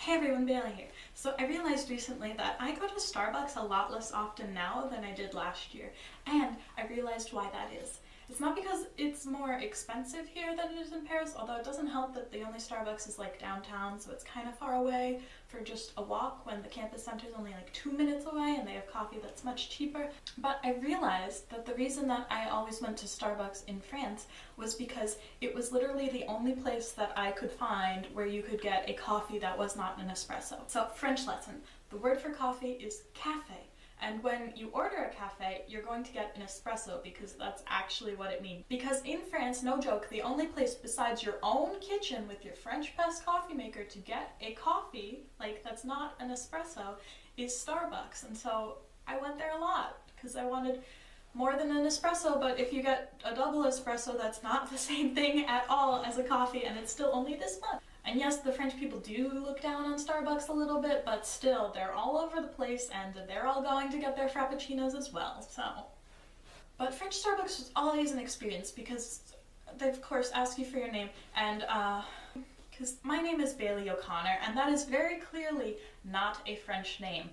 Hey everyone, Bailey here. So I realized recently that I go to Starbucks a lot less often now than I did last year, and I realized why that is. It's not because it's more expensive here than it is in Paris, although it doesn't help that the only Starbucks is like downtown, so it's kind of far away for just a walk when the campus center is only like 2 minutes away and they have coffee that's much cheaper. But I realized that the reason that I always went to Starbucks in France was because it was literally the only place that I could find where you could get a coffee that was not an espresso. So, French lesson. The word for coffee is café. And when you order a cafe, you're going to get an espresso because that's actually what it means. Because in France, no joke, the only place besides your own kitchen with your French press coffee maker to get a coffee, like that's not an espresso, is Starbucks. And so I went there a lot because I wanted more than an espresso, but if you get a double espresso, that's not the same thing at all as a coffee, and it's still only this much. And yes, the French people do look down on Starbucks a little bit, but still, they're all over the place and they're all going to get their frappuccinos as well, so. But French Starbucks was always an experience because they of course ask you for your name, and because my name is Bailey O'Connor, and that is very clearly not a French name.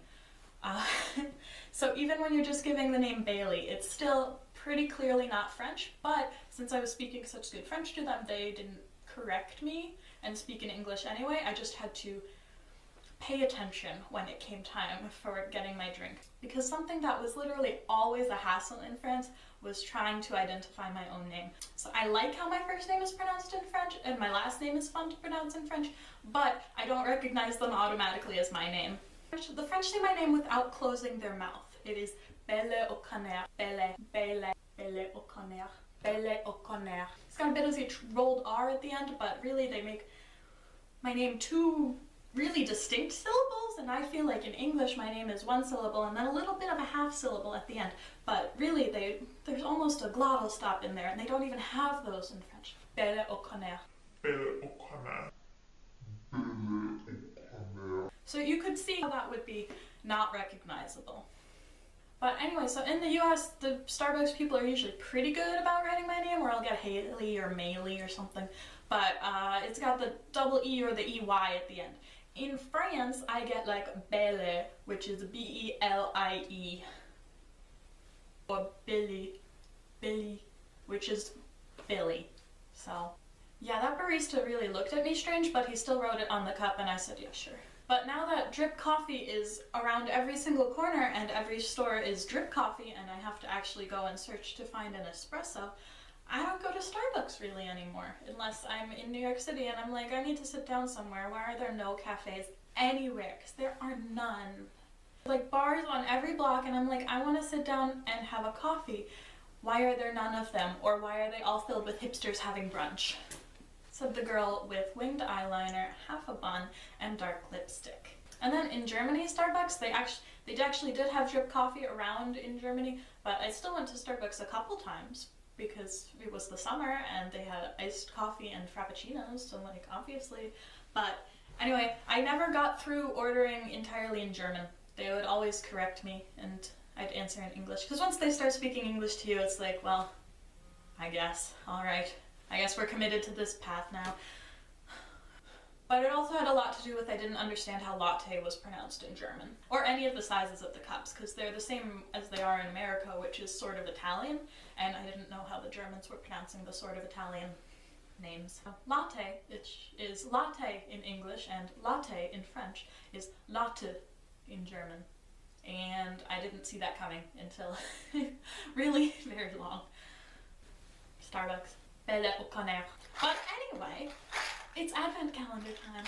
So even when you're just giving the name Bailey, it's still pretty clearly not French, but since I was speaking such good French to them, they didn't correct me and speak in English anyway. I just had to pay attention when it came time for getting my drink. Because something that was literally always a hassle in France was trying to identify my own name. So I like how my first name is pronounced in French and my last name is fun to pronounce in French, but I don't recognize them automatically as my name. The French say my name without closing their mouth. It is Bailey O'Connor, Bailey, Bailey, Bailey O'Connor, Bailey O'Connor. It's got a bit of a rolled R at the end, but really they make my name two really distinct syllables, and I feel like in English my name is one syllable and then a little bit of a half syllable at the end, but really there's almost a glottal stop in there, and they don't even have those in French. Bailey O'Connor. Bailey O'Connor. So you could see how that would be not recognizable. But anyway, so in the US, the Starbucks people are usually pretty good about writing my name, or I'll get Haley or Maylee or something, but it's got the double E or the EY at the end. In France, I get like Belle, which is B-E-L-I-E, or Billy, which is Billy, so. Yeah, that barista really looked at me strange, but he still wrote it on the cup and I said, yeah, sure. But now that drip coffee is around every single corner and every store is drip coffee and I have to actually go and search to find an espresso, I don't go to Starbucks really anymore, unless I'm in New York City and I'm like, I need to sit down somewhere. Why are there no cafes anywhere? Because there are none. Like bars on every block, and I'm like, I want to sit down and have a coffee. Why are there none of them? Or why are they all filled with hipsters having brunch? Said the girl with winged eyeliner, half a bun, and dark lipstick. And then in Germany, Starbucks, they actually did have drip coffee around in Germany, but I still went to Starbucks a couple times because it was the summer and they had iced coffee and frappuccinos, so like obviously. But anyway, I never got through ordering entirely in German. They would always correct me and I'd answer in English. Because once they start speaking English to you, it's like, well, I guess, all right. I guess we're committed to this path now. But it also had a lot to do with I didn't understand how latte was pronounced in German. Or any of the sizes of the cups, because they're the same as they are in America, which is sort of Italian, and I didn't know how the Germans were pronouncing the sort of Italian names. So, latte, which is latte in English, and latte in French, is latte in German. And I didn't see that coming until really very long. Starbucks. Belle O'Connor. But anyway, it's advent calendar time.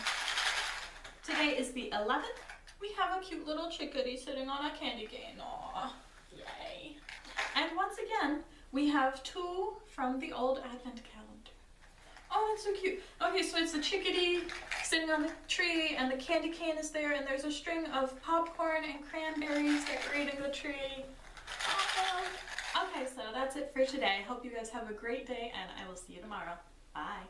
Today is the 11th. We have a cute little chickadee sitting on a candy cane. Aww, yay. And once again, we have two from the old advent calendar. Oh, that's so cute. Okay, so it's the chickadee sitting on the tree and the candy cane is there and there's a string of popcorn and cranberries decorating the tree. Awesome. Okay, so that's it for today. Hope you guys have a great day and I will see you tomorrow. Bye.